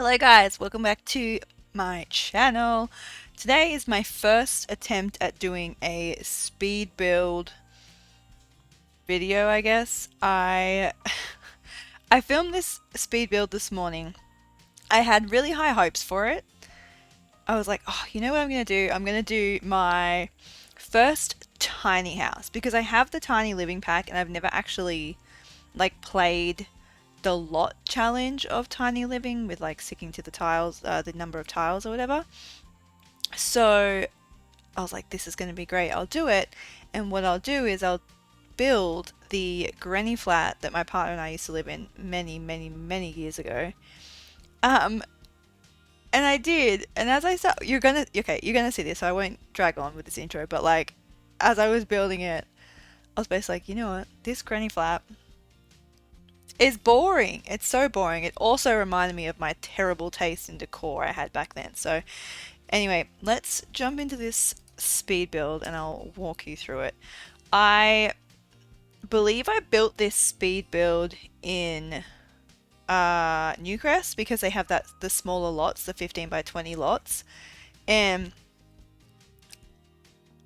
Hello guys, welcome back to my channel. Today is my first attempt at doing a speed build video, I guess. I filmed this speed build this morning. I had really high hopes for it. I was like, oh, you know what I'm gonna do? I'm gonna do my first tiny house because I have the tiny living pack and I've never actually played the lot challenge of tiny living with like sticking to the tiles, the number of tiles or whatever. So I was like, this is going to be great. I'll do it. And what I'll do is I'll build the granny flat that my partner and I used to live in many, many, many years ago. Um, and I did. And as I saw, you're gonna see this. So I won't drag on with this intro. But like, as I was building it, I was basically like, you know what? This granny flat is boring. It's so boring. It also reminded me of my terrible taste in decor I had back then. So anyway, let's jump into this speed build and I'll walk you through it. I believe I built this speed build in Newcrest because they have the smaller lots, the 15 by 20 lots. And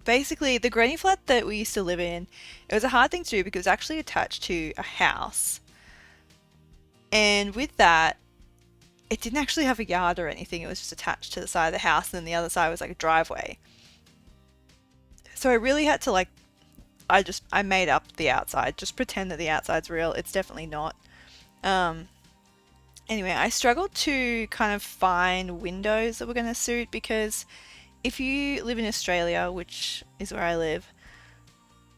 basically the granny flat that we used to live in, it was a hard thing to do because it was actually attached to a house. And with that, it didn't actually have a yard or anything. It was just attached to the side of the house, and then the other side was like a driveway. So I really had to I made up the outside. Just pretend that the outside's real. It's definitely not. Um, anyway, I struggled to kind of find windows that were going to suit because if you live in Australia, which is where I live,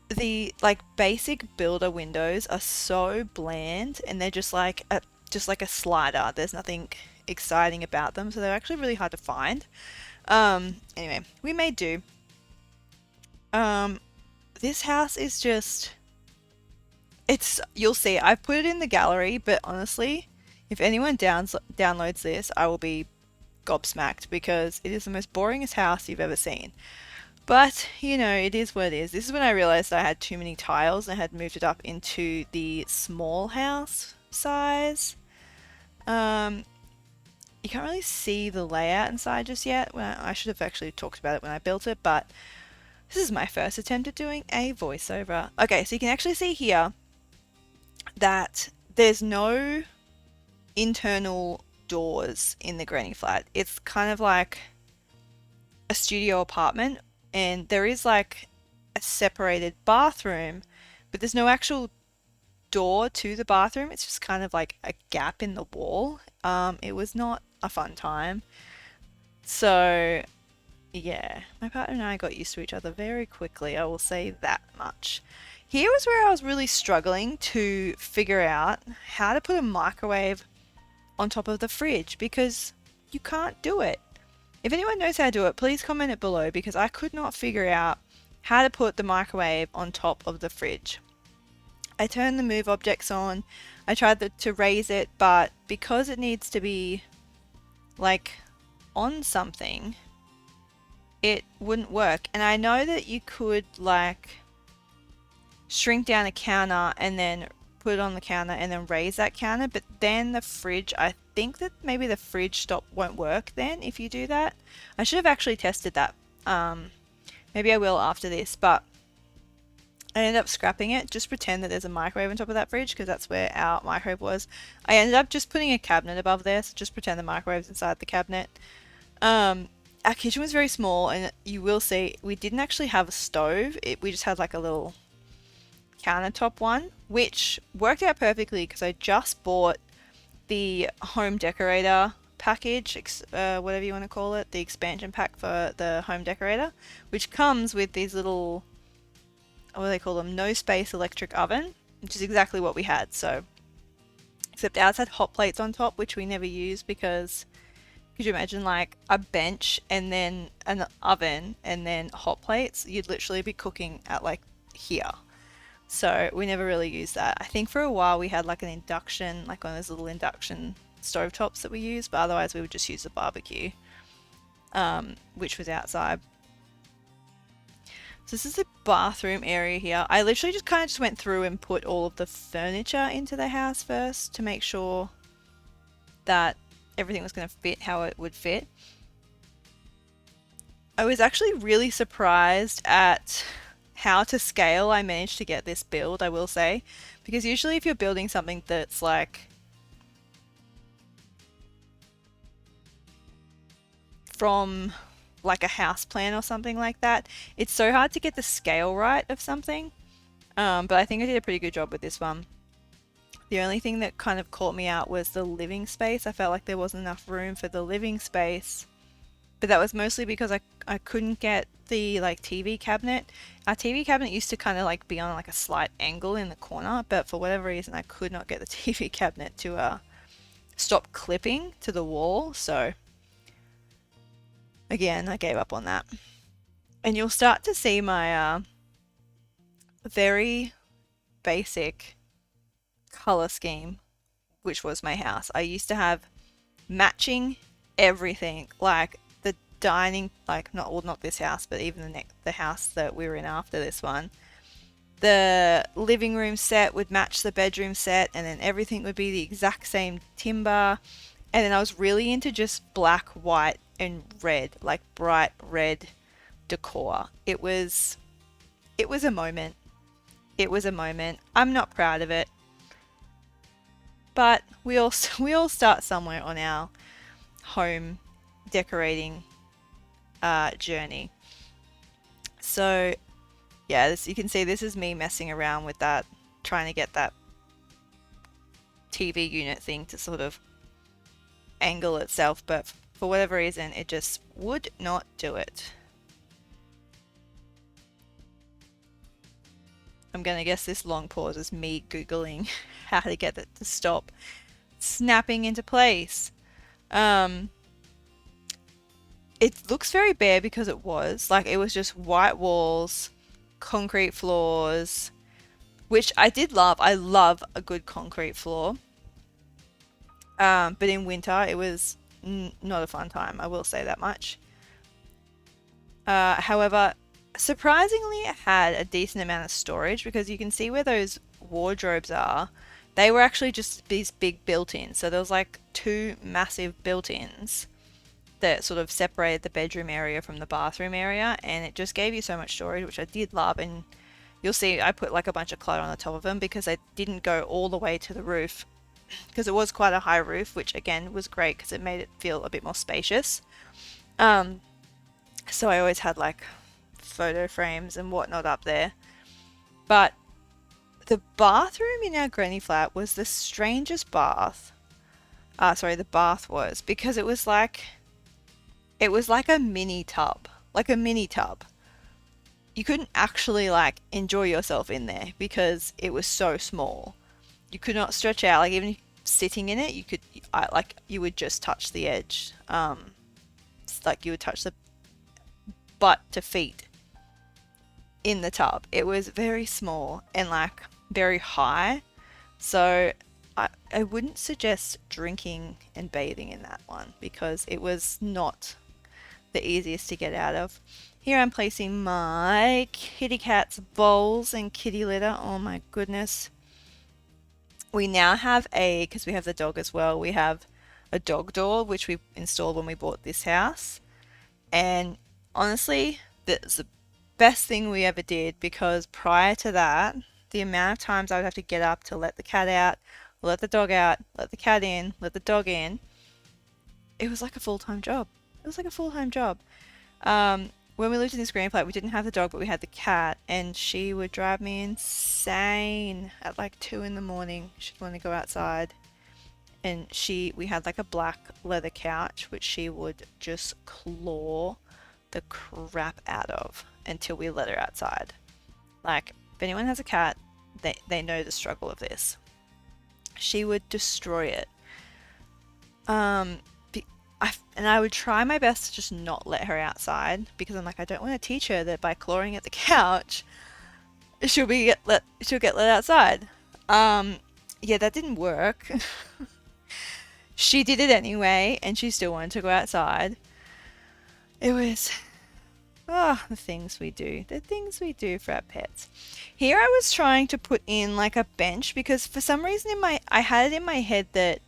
the like basic builder windows are so bland and they're just like a slider. There's nothing exciting about them, so they're actually really hard to find. Anyway, we made do. Um, this house is just you'll see. I've put it in the gallery, but honestly, if anyone downloads this, I will be gobsmacked because it is the most boringest house you've ever seen. But, you know, it is what it is. This is when I realized I had too many tiles and I had moved it up into the small house size. You can't really see the layout inside just yet. I should have actually talked about it when I built it, but this is my first attempt at doing a voiceover. Okay, so you can actually see here that there's no internal doors in the granny flat. It's kind of like a studio apartment, and there is like a separated bathroom, but there's no actual door to the bathroom. It's just kind of like a gap in the wall. It was not a fun time. So yeah, my partner and I got used to each other very quickly, I will say that much. Here was where I was really struggling to figure out how to put a microwave on top of the fridge because you can't do it. If anyone knows how to do it, please comment it below because I could not figure out how to put the microwave on top of the fridge. I turned the move objects on. I tried to raise it, but because it needs to be like on something, it wouldn't work. And I know that you could like shrink down a counter and then put it on the counter and then raise that counter, but then the fridge, I think that maybe the fridge stop won't work then if you do that. I should have actually tested that. Maybe I will after this, but I ended up scrapping it. Just pretend that there's a microwave on top of that fridge because that's where our microwave was. I ended up just putting a cabinet above there, so just pretend the microwave's inside the cabinet. Our kitchen was very small, and you will see we didn't actually have a stove. We just had like a little countertop one, which worked out perfectly because I just bought the home decorator package, whatever you want to call it, the expansion pack for the home decorator, which comes with these little, what do they call them, no space electric oven, which is exactly what we had. So except ours had hot plates on top, which we never used because could you imagine like a bench and then an oven and then hot plates? You'd literally be cooking at like here. So we never really used that. I think for a while we had like an induction, like one of those little induction stovetops that we used, but otherwise we would just use the barbecue, which was outside. So this is the bathroom area here. I literally just kind of just went through and put all of the furniture into the house first to make sure that everything was going to fit how it would fit. I was actually really surprised at how to scale I managed to get this build, I will say. Because usually if you're building something that's like from like a house plan or something like that, it's so hard to get the scale right of something. But I think I did a pretty good job with this one. The only thing that kind of caught me out was the living space. I felt like there wasn't enough room for the living space. But that was mostly because I couldn't get the like TV cabinet. Our TV cabinet used to kind of like be on like a slight angle in the corner, but for whatever reason I could not get the TV cabinet to stop clipping to the wall. So again, I gave up on that. And you'll start to see my very basic color scheme, which was my house. I used to have matching everything, like the dining, like not this house, but even the house that we were in after this one. The living room set would match the bedroom set, and then everything would be the exact same timber. And then I was really into just black, white, and red, like bright red decor. It was a moment. It was a moment. I'm not proud of it, but we all start somewhere on our home decorating journey. So yeah, you can see this is me messing around with that, trying to get that TV unit thing to sort of angle itself, but for whatever reason it just would not do it. I'm gonna guess this long pause is me googling how to get it to stop snapping into place. It looks very bare because it was just white walls, concrete floors, which I did love. I love a good concrete floor. But in winter it was not a fun time, I will say that much. However, surprisingly it had a decent amount of storage, because you can see where those wardrobes are. They were actually just these big built-ins. So there was like 2 massive built-ins that sort of separated the bedroom area from the bathroom area, and it just gave you so much storage, which I did love. And you'll see I put like a bunch of clutter on the top of them because I didn't go all the way to the roof, because it was quite a high roof, which again was great because it made it feel a bit more spacious. So I always had like photo frames and whatnot up there. But the bathroom in our granny flat was the strangest bath. The bath was, because it was like a mini tub. Like a mini tub. You couldn't actually like enjoy yourself in there because it was so small. You could not stretch out. Like even sitting in it, you would just touch the edge. Like you would touch the butt to feet in the tub. It was very small and like very high. So I wouldn't suggest drinking and bathing in that one because it was not the easiest to get out of. Here I'm placing my kitty cat's bowls and kitty litter. Oh my goodness. We now have because we have the dog as well, we have a dog door which we installed when we bought this house. And honestly, that's the best thing we ever did, because prior to that, the amount of times I would have to get up to let the cat out, let the dog out, let the cat in, let the dog in, it was like a full-time job. It was like a full-time job. When we lived in this granny flat, we didn't have the dog, but we had the cat, and she would drive me insane at like 2 in the morning. She'd want to go outside, and we had like a black leather couch, which she would just claw the crap out of until we let her outside. Like, if anyone has a cat, they know the struggle of this. She would destroy it. And I would try my best to just not let her outside, because I'm like, I don't want to teach her that by clawing at the couch she'll get let outside. Yeah, that didn't work. She did it anyway, and she still wanted to go outside. It was the things we do for our pets. Here I was trying to put in like a bench, because for some reason I had it in my head that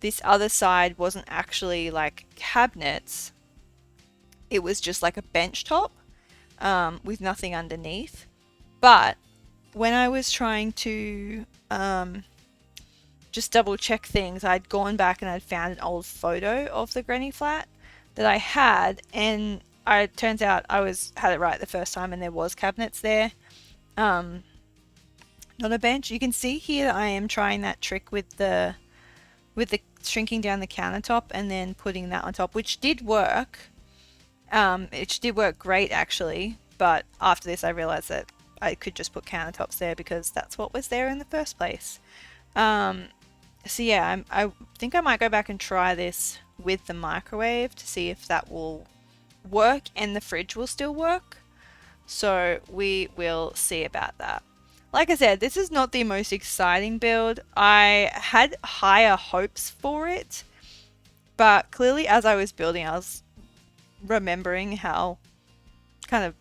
this other side wasn't actually like cabinets. It was just like a bench top with nothing underneath. But when I was trying to just double check things, I'd gone back and I'd found an old photo of the granny flat that I had, and it turns out had it right the first time, and there was cabinets there. Not a bench. You can see here I am trying that trick with the shrinking down the countertop and then putting that on top, which did work. It did work great actually, but after this I realized that I could just put countertops there because that's what was there in the first place. So yeah, I think I might go back and try this with the microwave to see if that will work and the fridge will still work. So we will see about that. Like I said, this is not the most exciting build. I had higher hopes for it, but clearly as I was building, I was remembering how kind of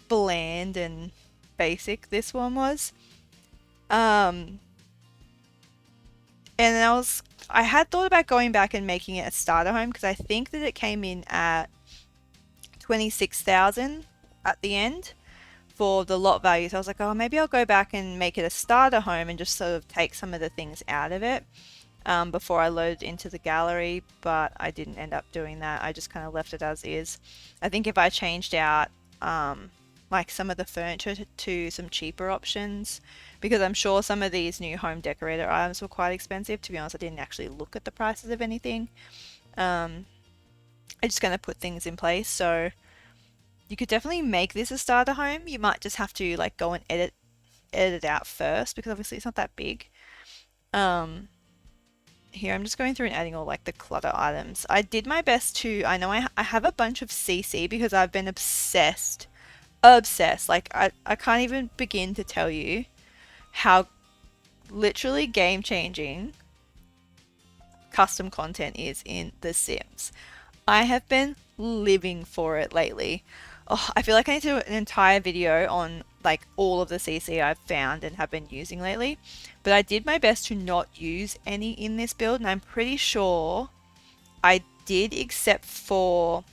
bland and basic this one was. And I had thought about going back and making it a starter home because I think that it came in at 26,000 at the end for the lot value. So I was like, oh, maybe I'll go back and make it a starter home and just sort of take some of the things out of it before I loaded into the gallery, but I didn't end up doing that. I just kind of left it as is. I think if I changed out like some of the furniture to some cheaper options, because I'm sure some of these new home decorator items were quite expensive. To be honest, I didn't actually look at the prices of anything. I'm just going to put things in place. So you could definitely make this a starter home. You might just have to like go and edit it out first because obviously it's not that big. Here I'm just going through and adding all like the clutter items. I did my best to, I know I have a bunch of CC because I've been obsessed. Like I can't even begin to tell you how literally game changing custom content is in The Sims. I have been living for it lately. Oh, I feel like I need to do an entire video on like all of the CC I've found and have been using lately, but I did my best to not use any in this build, and I'm pretty sure I did, except for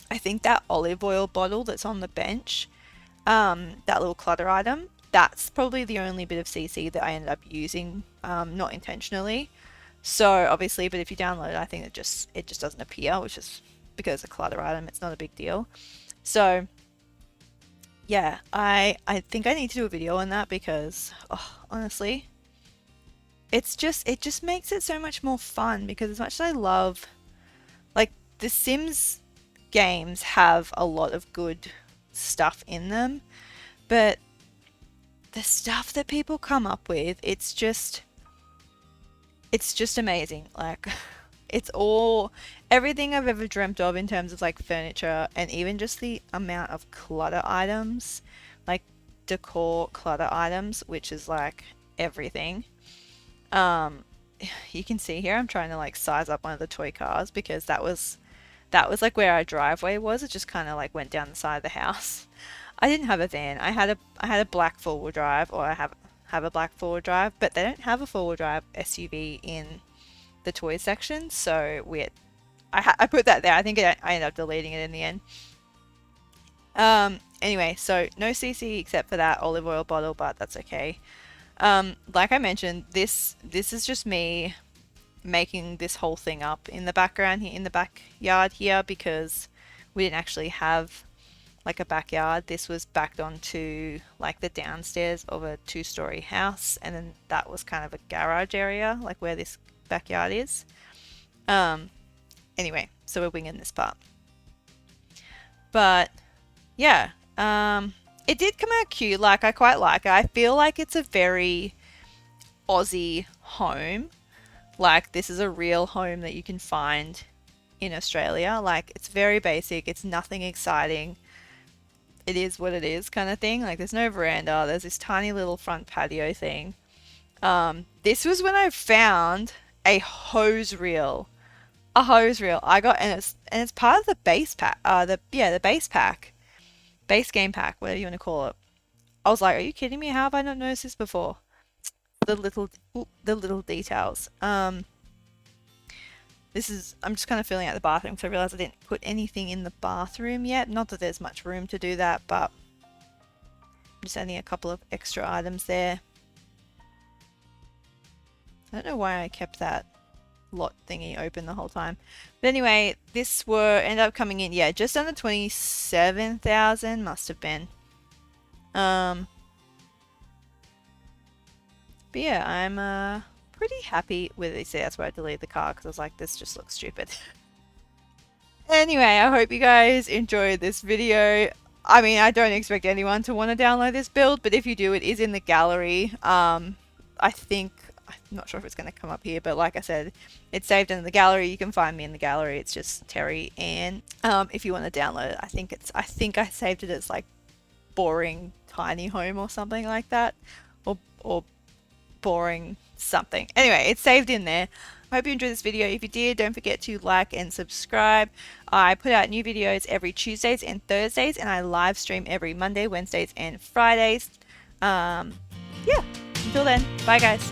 I think that olive oil bottle that's on the bench, that little clutter item. That's probably the only bit of CC that I ended up using, not intentionally. So obviously, but if you download it, I think it just doesn't appear, which is because it's a clutter item. It's not a big deal. So yeah, I think I need to do a video on that because honestly, it just makes it so much more fun, because as much as I love, like, the Sims games have a lot of good stuff in them, but the stuff that people come up with, it's just amazing. Like, it's all everything I've ever dreamt of in terms of like furniture, and even just the amount of clutter items, like decor clutter items, which is like everything. You can see here I'm trying to like size up one of the toy cars because that was like where our driveway was. It just kind of like went down the side of the house. I didn't have a van. I had a black four-wheel drive, or I have a black four-wheel drive, but they don't have a four-wheel drive SUV in the toy section, so weird. I put that there. I think I ended up deleting it in the end. Anyway, so no CC except for that olive oil bottle, but that's okay. Like I mentioned, this is just me making this whole thing up in the background here, in the backyard here, because we didn't actually have like a backyard. This was backed onto like the downstairs of a 2-story house, and then that was kind of a garage area, like where this backyard is. Anyway, so we're winging this part. But yeah, it did come out cute. Like, I quite like it. I feel like it's a very Aussie home. Like, this is a real home that you can find in Australia. Like, it's very basic. It's nothing exciting. It is what it is kind of thing. Like, there's no veranda. There's this tiny little front patio thing. This was when I found a hose reel. A hose reel. I got, and it's part of the base pack. The base pack. Base game pack, whatever you want to call it. I was like, are you kidding me? How have I not noticed this before? The little details. I'm just kind of filling out the bathroom because I realized I didn't put anything in the bathroom yet. Not that there's much room to do that, but I'm just adding a couple of extra items there. I don't know why I kept that lot thingy open the whole time. But anyway, this ended up coming in, yeah, just under 27,000 must have been. But yeah, I'm pretty happy with it. See, that's why I deleted the car because I was like, this just looks stupid. Anyway, I hope you guys enjoyed this video. I mean, I don't expect anyone to want to download this build, but if you do, it is in the gallery. I think, I'm not sure if it's going to come up here, but like I said, it's saved in the gallery. You can find me in the gallery. It's just Terry Ann. If you want to download it, I think I saved it as like boring tiny home or something like that, or boring something. Anyway, it's saved in there. I hope you enjoyed this video. If you did, don't forget to like and subscribe. I put out new videos every Tuesdays and Thursdays, and I live stream every Monday, Wednesdays, and Fridays. Yeah, until then, bye guys.